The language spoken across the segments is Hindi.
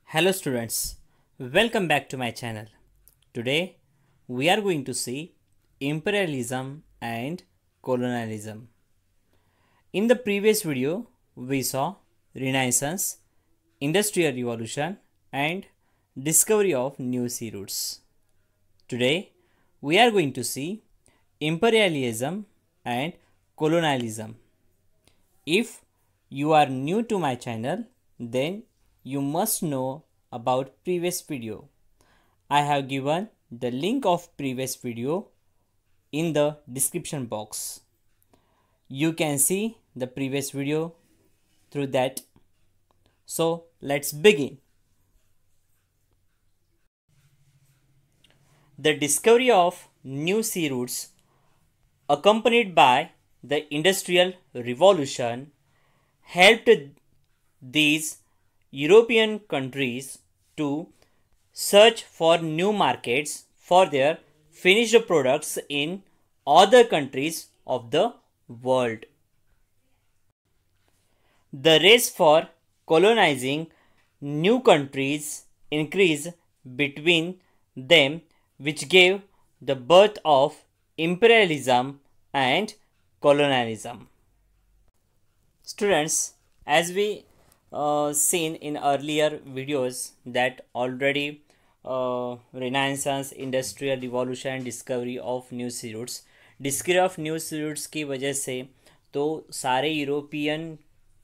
Hello students, welcome back to my channel. Today we are going to see imperialism and colonialism. In the previous video we saw Renaissance, Industrial Revolution and discovery of new sea routes. Today we are going to see imperialism and colonialism. If you are new to my channel, then you must know about previous video. I have given the link of previous video in the description box. You can see the previous video through that. So let's begin. The discovery of new sea routes accompanied by the Industrial Revolution helped these European countries to search for new markets for their finished products in other countries of the world. The race for colonizing new countries increased between them, which gave the birth of imperialism and colonialism. Students, as we seen in earlier videos that already Renaissance, Industrial Revolution, discovery of new sea routes, discovery of new sea routes की वजह से तो सारे यूरोपियन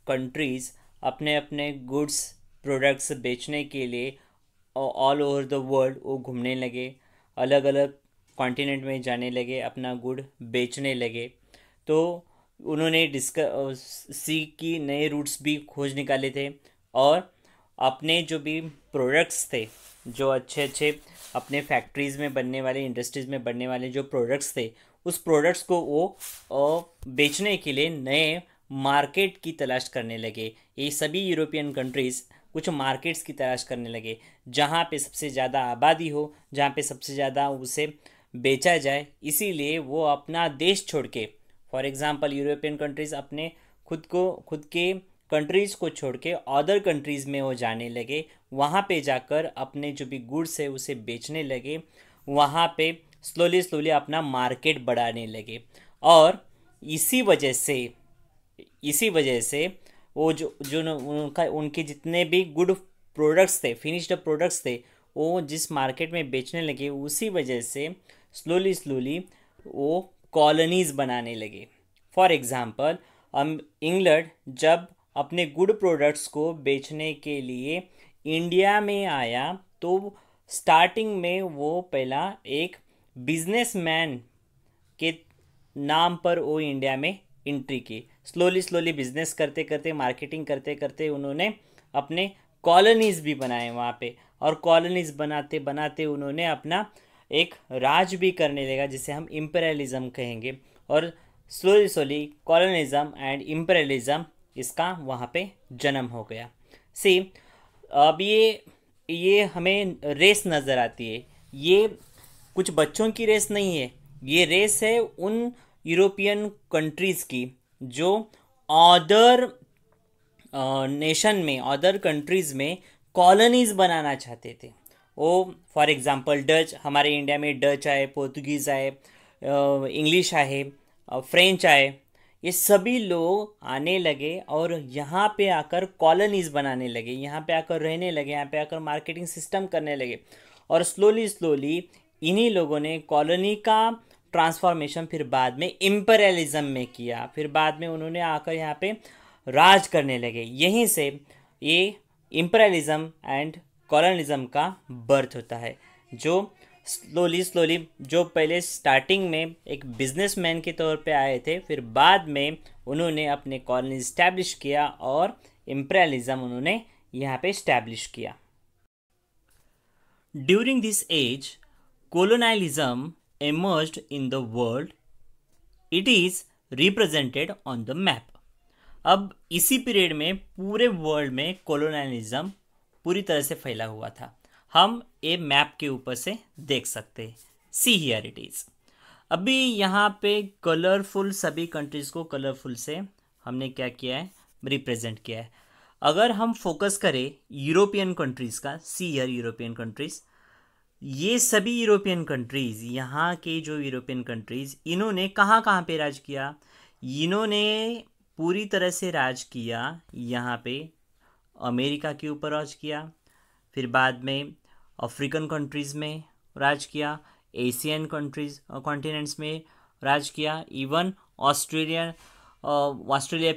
कंट्रीज़ अपने अपने गुड्स प्रोडक्ट्स बेचने के लिए ऑल ओवर द वर्ल्ड वो घूमने लगे, अलग अलग कॉन्टिनेंट में जाने लगे, अपना गुड बेचने लगे. तो उन्होंने सी की नए रूट्स भी खोज निकाले थे और अपने जो भी प्रोडक्ट्स थे, जो अच्छे अच्छे अपने फैक्ट्रीज़ में बनने वाले, इंडस्ट्रीज़ में बनने वाले जो प्रोडक्ट्स थे, उस प्रोडक्ट्स को वो बेचने के लिए नए मार्केट की तलाश करने लगे. ये सभी यूरोपियन कंट्रीज़ कुछ मार्केट्स की तलाश करने लगे जहाँ पे सबसे ज़्यादा आबादी हो, जहाँ पे सबसे ज़्यादा उसे बेचा जाए. इसीलिए वो अपना देश छोड़ के, फॉर एग्ज़ाम्पल यूरोपियन कंट्रीज़ अपने खुद के कंट्रीज़ को छोड़ के अदर कंट्रीज़ में वो जाने लगे. वहाँ पे जाकर अपने जो भी गुड्स है उसे बेचने लगे. वहाँ पे स्लोली अपना मार्केट बढ़ाने लगे और इसी वजह से वो उनके जितने भी गुड प्रोडक्ट्स थे, फिनिश्ड प्रोडक्ट्स थे, वो जिस मार्केट में बेचने लगे, उसी वजह से स्लोली वो कॉलोनीज़ बनाने लगे. फॉर एग्ज़ाम्पल, इंग्लैंड जब अपने गुड प्रोडक्ट्स को बेचने के लिए इंडिया में आया तो स्टार्टिंग में वो पहला एक बिजनेसमैन के नाम पर वो इंडिया में एंट्री की. स्लोली बिजनेस करते करते, मार्केटिंग करते करते उन्होंने अपने कॉलोनीज़ भी बनाए वहाँ पे, और कॉलोनीज़ बनाते बनाते उन्होंने अपना एक राज भी करने लगा, जिसे हम इम्पेरियलिज्म कहेंगे. और स्लोली कॉलोनिज्म एंड इम्पेरियलिज्म इसका वहाँ पे जन्म हो गया. सी, अब ये हमें रेस नज़र आती है. ये कुछ बच्चों की रेस नहीं है, ये रेस है उन यूरोपियन कंट्रीज़ की जो अदर नेशन में, अदर कंट्रीज़ में कॉलोनीज़ बनाना चाहते थे. वो फॉर एग्ज़ाम्पल डच, हमारे इंडिया में डच आए, पोर्तुगीज़ आए, इंग्लिश आए, फ्रेंच आए, ये सभी लोग आने लगे और यहाँ पे आकर कॉलोनीज़ बनाने लगे, यहाँ पे आकर रहने लगे, यहाँ पे आकर मार्केटिंग सिस्टम करने लगे. और स्लोली इन्हीं लोगों ने कॉलोनी का ट्रांसफॉर्मेशन फिर बाद में इम्पेरियलिज्म में किया. फिर बाद में उन्होंने आकर यहाँ पे राज करने लगे. यहीं से ये इम्पेरियलिज्म एंड कॉलोनिज्म का बर्थ होता है, जो स्लोली जो पहले स्टार्टिंग में एक बिजनेसमैन के तौर पे आए थे, फिर बाद में उन्होंने अपने कॉलोनी इस्टेब्लिश किया और इम्पेरियलिज्म उन्होंने यहाँ पे इस्टेब्लिश किया. During this age colonialism emerged in the world. It is represented on the map. अब इसी पीरियड में पूरे वर्ल्ड में colonialism पूरी तरह से फैला हुआ था. हम ये मैप के ऊपर से देख सकते हैं. See here it is. अभी यहाँ पे कलरफुल, सभी कंट्रीज़ को कलरफुल से हमने क्या किया है, रिप्रेजेंट किया है. अगर हम फोकस करें यूरोपियन कंट्रीज़ का, सी ईयर यूरोपियन कंट्रीज़, ये सभी यूरोपियन कंट्रीज़, यहाँ के जो यूरोपियन कंट्रीज़, इन्होंने कहाँ कहाँ पे राज किया? इन्होंने पूरी तरह से राज किया यहाँ पे अमेरिका के ऊपर राज किया, फिर बाद में अफ्रीकन कंट्रीज़ में राज किया, एशियन कंट्रीज कॉन्टिनेंट्स में राज किया, इवन ऑस्ट्रेलिया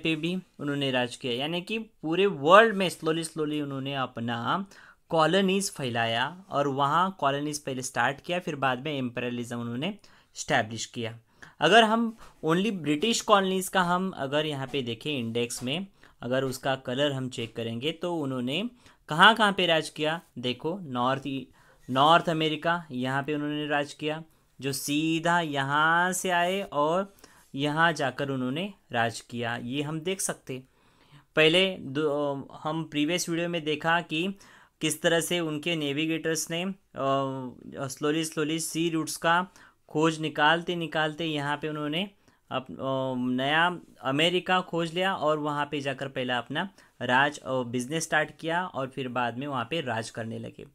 पे भी उन्होंने राज किया। यानी कि पूरे वर्ल्ड में स्लोली स्लोली उन्होंने अपना कॉलोनीज़ फैलाया और वहाँ कॉलोनीज़ पहले स्टार्ट किया, फिर बाद में एम्परलिज्म उन्होंने स्टैब्लिश किया। अगर हम ओनली ब्रिटिश कॉलोनीज़ का हम अगर यहाँ पे देखें इंडेक्स में, अगर उसका कलर हम चेक करेंगे तो उन्होंने कहाँ कहाँ पे राज किया? देखो, नॉर्थ अमेरिका, यहाँ पे उन्होंने राज किया, जो सीधा यहाँ से आए और यहाँ जाकर उन्होंने राज किया, ये हम देख सकते। पहले हम प्रीवियस वीडियो में देखा कि किस तरह से उनके नेविगेटर्स ने स्लोली स्लोली सी रूट्स का खोज निकालते निकालते यहाँ पे उन्होंने नया अमेरिका खोज लिया और वहाँ पे जाकर पहला अपना राज और बिजनेस स्टार्ट किया और फिर बाद में वहाँ पे राज करने लगे।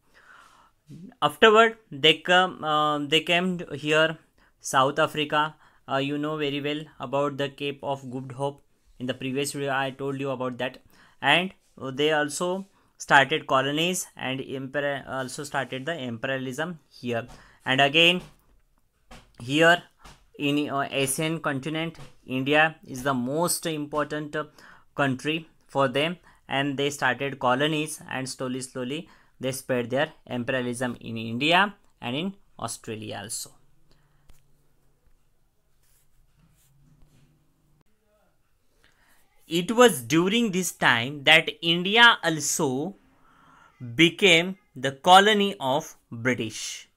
Afterward, they came here, South Africa. You know very well about the Cape of Good Hope. In the previous video, I told you about that. And they also started colonies and also started the imperialism here. And again, here in Asian continent, India is the most important country for them. And they started colonies and slowly they spread their imperialism in India and in Australia also. It was during this time that India also became the colony of British.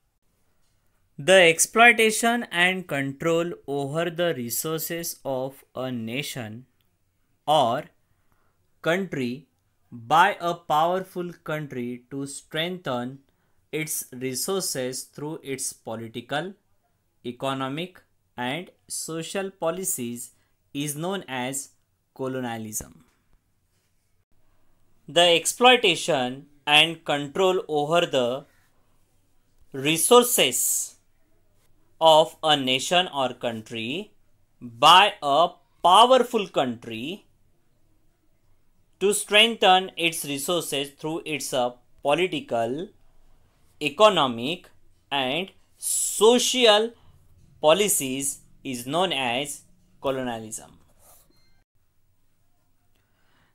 The exploitation and control over the resources of a nation or country by a powerful country to strengthen its resources through its political, economic, and social policies is known as colonialism. The exploitation and control over the resources of a nation or country by a powerful country to strengthen its resources through its political, economic, and social policies is known as colonialism.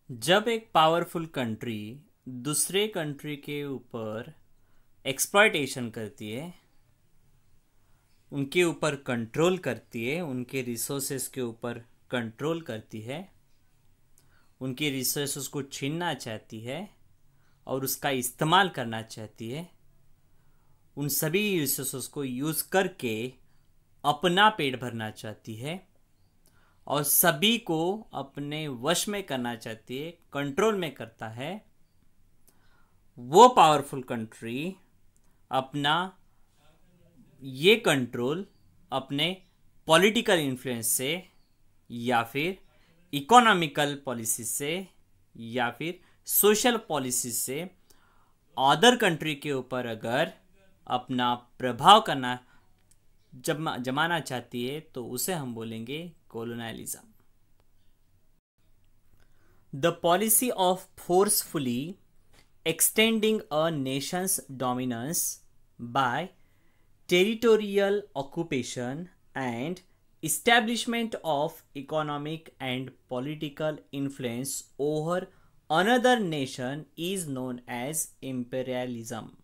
जब एक पावरफुल कंट्री दूसरे कंट्री के ऊपर एक्सप्लॉयटेशन करती है, उनके ऊपर कंट्रोल करती है, उनके रिसोर्सेस के ऊपर कंट्रोल करती है, उनके रिसोर्सेस को छीनना चाहती है और उसका इस्तेमाल करना चाहती है, उन सभी रिसोर्सेस को यूज़ करके अपना पेट भरना चाहती है और सभी को अपने वश में करना चाहती है, कंट्रोल में करता है, वो पावरफुल कंट्री अपना ये कंट्रोल अपने पॉलिटिकल इन्फ्लुएंस से या फिर इकोनॉमिकल पॉलिसी से या फिर सोशल पॉलिसी से अदर कंट्री के ऊपर अगर अपना प्रभाव करना जमाना चाहती है तो उसे हम बोलेंगे colonialism. The policy of forcefully extending a nation's dominance by territorial occupation and establishment of economic and political influence over another nation is known as imperialism.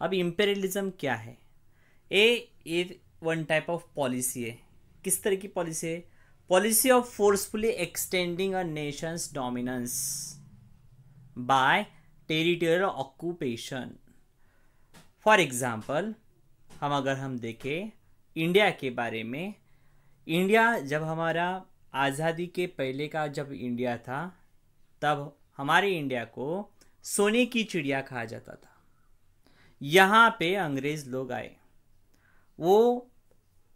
अब imperialism क्या है? ये वन टाइप ऑफ पॉलिसी है। किस तरह की पॉलिसी है? Policy of forcefully extending a nation's dominance by territorial occupation. For example हम देखें इंडिया के बारे में, इंडिया जब हमारा आज़ादी के पहले का जब इंडिया था तब हमारे इंडिया को सोने की चिड़िया कहा जाता था। यहाँ पे अंग्रेज़ लोग आए, वो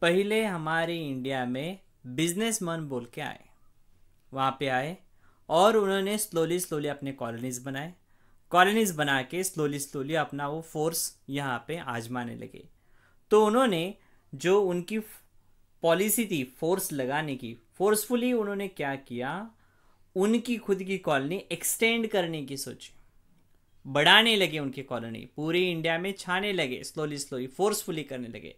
पहले हमारे इंडिया में बिजनेसमैन बोल के आए, वहाँ पे आए और उन्होंने स्लोली स्लोली अपने कॉलोनीज बनाए। कॉलोनीज बना के स्लोली स्लोली अपना वो फोर्स यहाँ पे आजमाने लगे। तो उन्होंने जो उनकी पॉलिसी थी फोर्स लगाने की, फोर्सफुली उन्होंने क्या किया, उनकी खुद की कॉलोनी एक्सटेंड करने की सोची, बढ़ाने लगे उनकी कॉलोनी, पूरी इंडिया में छाने लगे, स्लोली स्लोली फोर्सफुली करने लगे।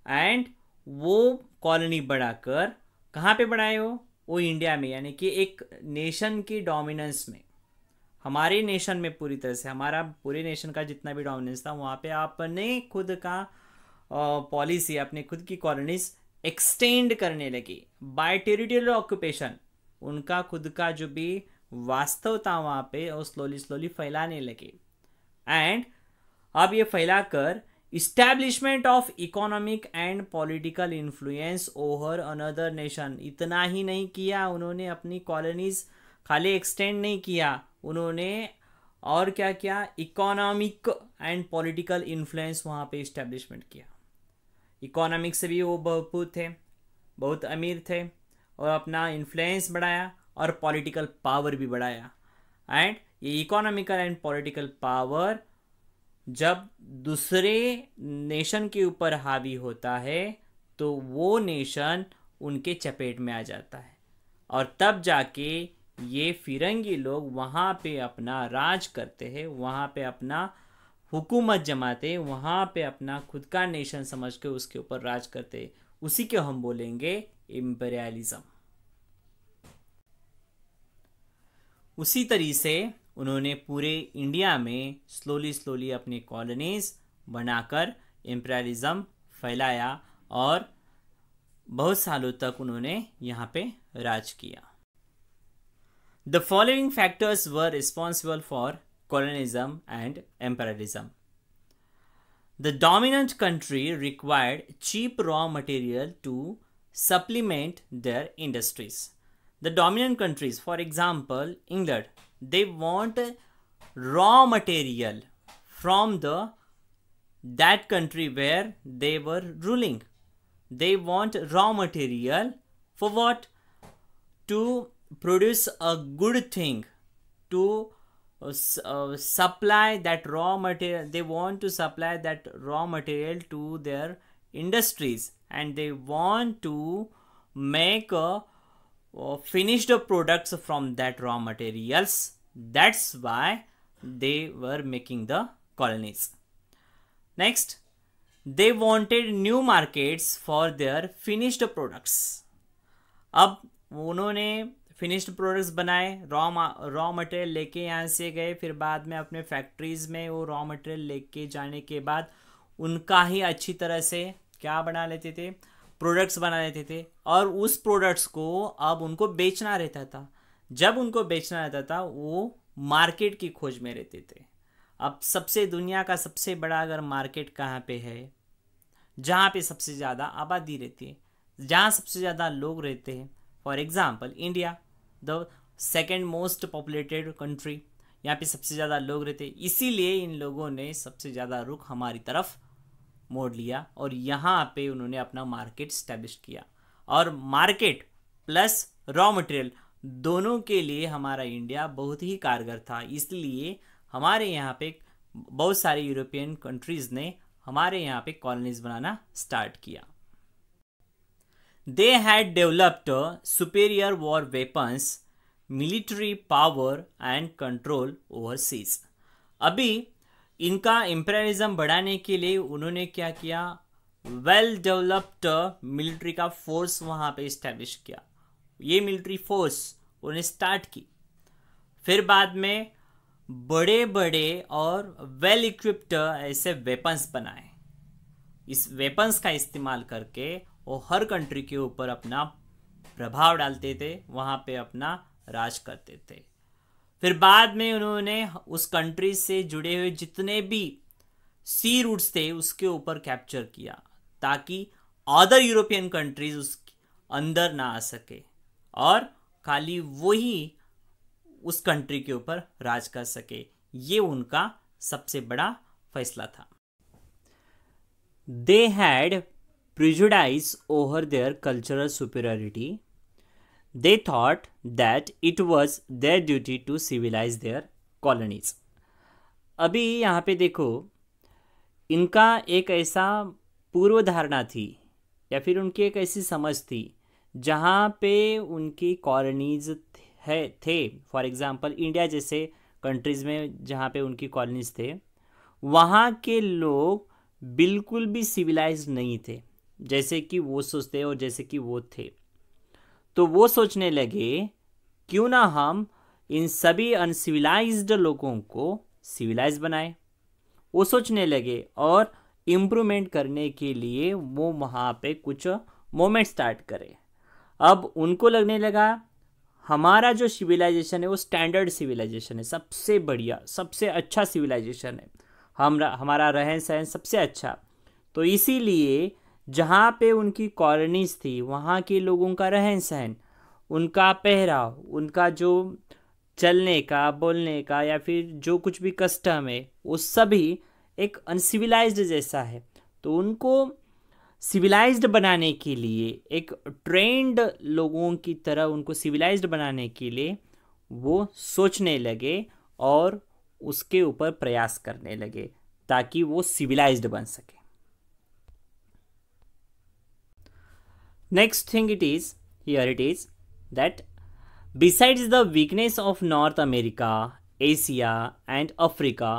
एंड वो कॉलोनी बढ़ाकर कहाँ पे बढ़ाए वो इंडिया में, यानी कि एक नेशन की डोमिनेंस में, हमारे नेशन में पूरी तरह से, हमारा पूरे नेशन का जितना भी डोमिनेंस था वहाँ पे आपने खुद का पॉलिसी, अपने खुद की कॉलोनीज एक्सटेंड करने लगी बाय टेरिटोरियल ऑक्यूपेशन। उनका खुद का जो भी वास्तव था वहाँ पे वो स्लोली स्लोली फैलाने लगे। एंड अब ये फैलाकर establishment of economic and political influence over another nation, इतना ही नहीं किया उन्होंने, अपनी कॉलोनीज खाली एक्सटेंड नहीं किया उन्होंने, और क्या किया, इकोनॉमिक एंड पॉलिटिकल इन्फ्लुएंस वहाँ पे इस्टेब्लिशमेंट किया। इकोनॉमिक से भी वो बहुत थे, बहुत अमीर थे, और अपना इन्फ्लुएंस बढ़ाया और पॉलिटिकल पावर भी बढ़ाया। एंड ये इकोनॉमिकल एंड पॉलिटिकल पावर जब दूसरे नेशन के ऊपर हावी होता है तो वो नेशन उनके चपेट में आ जाता है, और तब जाके ये फिरंगी लोग वहाँ पे अपना राज करते हैं, वहाँ पे अपना हुकूमत जमाते हैं, वहाँ पे अपना खुद का नेशन समझ के उसके ऊपर राज करते हैं। उसी को हम बोलेंगे इम्पेरियलिज्म। उसी तरीके से उन्होंने पूरे इंडिया में स्लोली स्लोली अपनी कॉलोनीज बनाकर इम्पेरियलिज्म फैलाया, और बहुत सालों तक उन्होंने यहाँ पे राज किया। The following factors were responsible for colonialism and imperialism. The dominant country required cheap raw material to supplement their industries. The dominant countries, for example, England, they want raw material from that country where they were ruling. They want raw material for what? To produce a good thing, to supply that raw material. They want to supply that raw material to their industries, and they want to make finished products from that raw materials. That's why they were making the colonies. Next, they wanted new markets for their finished products. अब उन्होंने फिनिश्ड प्रोडक्ट्स बनाए, रॉ मटेरियल लेके यहाँ से गए, फिर बाद में अपने फैक्ट्रीज में वो रॉ मटेरियल लेके जाने के बाद उनका ही अच्छी तरह से क्या बना लेते थे, प्रोडक्ट्स बना लेते थे, और उस प्रोडक्ट्स को अब उनको बेचना रहता था। जब उनको बेचना रहता था वो मार्केट की खोज में रहते थे। अब सबसे दुनिया का सबसे बड़ा अगर मार्केट कहाँ पे है, जहाँ पे सबसे ज़्यादा आबादी रहती है, जहाँ सबसे ज़्यादा लोग रहते हैं, for example India, the second most populated country, यहाँ पे सबसे ज़्यादा लोग रहते हैं, इसीलिए इन लोगों ने सबसे ज़्यादा रुख हमारी तरफ मोड़ लिया और यहाँ पे उन्होंने अपना मार्केट स्टैब्लिश किया। और मार्केट प्लस रॉ मटेरियल दोनों के लिए हमारा इंडिया बहुत ही कारगर था, इसलिए हमारे यहाँ पे बहुत सारे यूरोपियन कंट्रीज़ ने हमारे यहाँ पे कॉलोनीज बनाना स्टार्ट किया। They had developed superior war weapons, military power and control over seas. अभी इनका इम्पेरियलिज्म बढ़ाने के लिए उन्होंने क्या किया, वेल डेवलप्ड मिलिट्री का फोर्स वहाँ पे इस्टेब्लिश किया। ये मिलिट्री फोर्स उन्होंने स्टार्ट की, फिर बाद में बड़े बड़े और वेल इक्विप्ड ऐसे वेपन्स बनाए। इस वेपन्स का इस्तेमाल करके वो हर कंट्री के ऊपर अपना प्रभाव डालते थे, वहाँ पे अपना राज करते थे। फिर बाद में उन्होंने उस कंट्री से जुड़े हुए जितने भी सी रूट्स थे उसके ऊपर कैप्चर किया, ताकि अदर यूरोपियन कंट्रीज उस अंदर ना आ सके और खाली वही उस कंट्री के ऊपर राज कर सके। ये उनका सबसे बड़ा फैसला था। They had prejudice over their cultural superiority. they thought that it was their duty to civilize their colonies. अभी यहाँ पे देखो, इनका एक ऐसा पूर्व धारणा थी या फिर उनकी एक ऐसी समझ थी जहाँ पे उनकी कॉलोनीज थे। फॉर एग्जांपल इंडिया जैसे कंट्रीज़ में जहाँ पे उनकी कॉलोनीज थे, वहाँ के लोग बिल्कुल भी सिविलाइज नहीं थे जैसे कि वो सोचते और जैसे कि वो थे। तो वो सोचने लगे क्यों ना हम इन सभी अनसिविलाइज्ड लोगों को सिविलाइज बनाए। वो सोचने लगे और इम्प्रूवमेंट करने के लिए वो वहाँ पे कुछ मोमेंट स्टार्ट करे। अब उनको लगने लगा हमारा जो सिविलाइजेशन है वो स्टैंडर्ड सिविलाइजेशन है, सबसे बढ़िया, सबसे अच्छा सिविलाइजेशन है, हमारा रहन सहन सबसे अच्छा। तो इसीलिए जहाँ पे उनकी कॉलोनीज थी वहाँ के लोगों का रहन सहन, उनका पहराव, उनका जो चलने का, बोलने का या फिर जो कुछ भी कस्टम है वो सभी एक अनसिविलाइज्ड जैसा है। तो उनको सिविलाइज्ड बनाने के लिए, एक ट्रेंड लोगों की तरह उनको सिविलाइज्ड बनाने के लिए वो सोचने लगे और उसके ऊपर प्रयास करने लगे ताकि वो सिविलाइज्ड बन सके। Next thing it is that besides the weakness of North America, Asia and Africa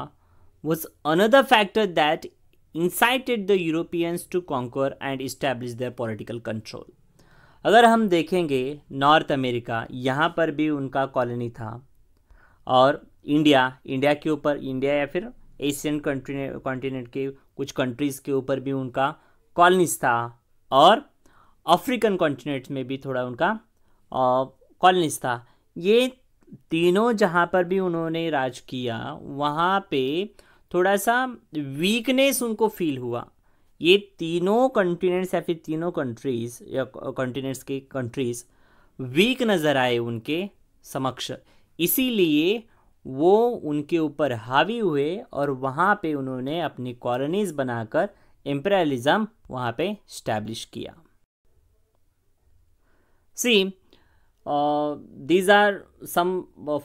was another factor that incited the Europeans to conquer and establish their political control. अगर हम देखेंगे नॉर्थ अमेरिका, यहाँ पर भी उनका कॉलोनी था, और इंडिया के ऊपर, इंडिया या फिर एशियन कॉन्टिनेंट के कुछ कंट्रीज़ के ऊपर भी उनका कॉलोनीज था, और अफ्रीकन कॉन्टिनेंट में भी थोड़ा उनका कॉलोनीज था। ये तीनों जहाँ पर भी उन्होंने राज किया वहाँ पे थोड़ा सा वीकनेस उनको फील हुआ। ये तीनों कॉन्टिनेंट्स या फिर तीनों कंट्रीज़ या कॉन्टिनेंट्स के कंट्रीज़ वीक नज़र आए उनके समक्ष, इसीलिए वो उनके ऊपर हावी हुए और वहाँ पे उन्होंने अपनी कॉलोनीज बनाकर इम्पीरियलिज्म वहाँ पे स्टैब्लिश किया। See, these are some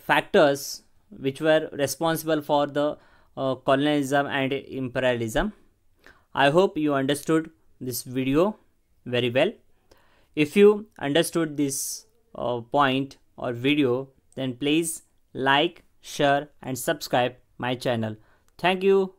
factors which were responsible for the colonialism and imperialism. I hope you understood this video very well. If you understood this point or video, then please like, share and subscribe my channel. Thank you.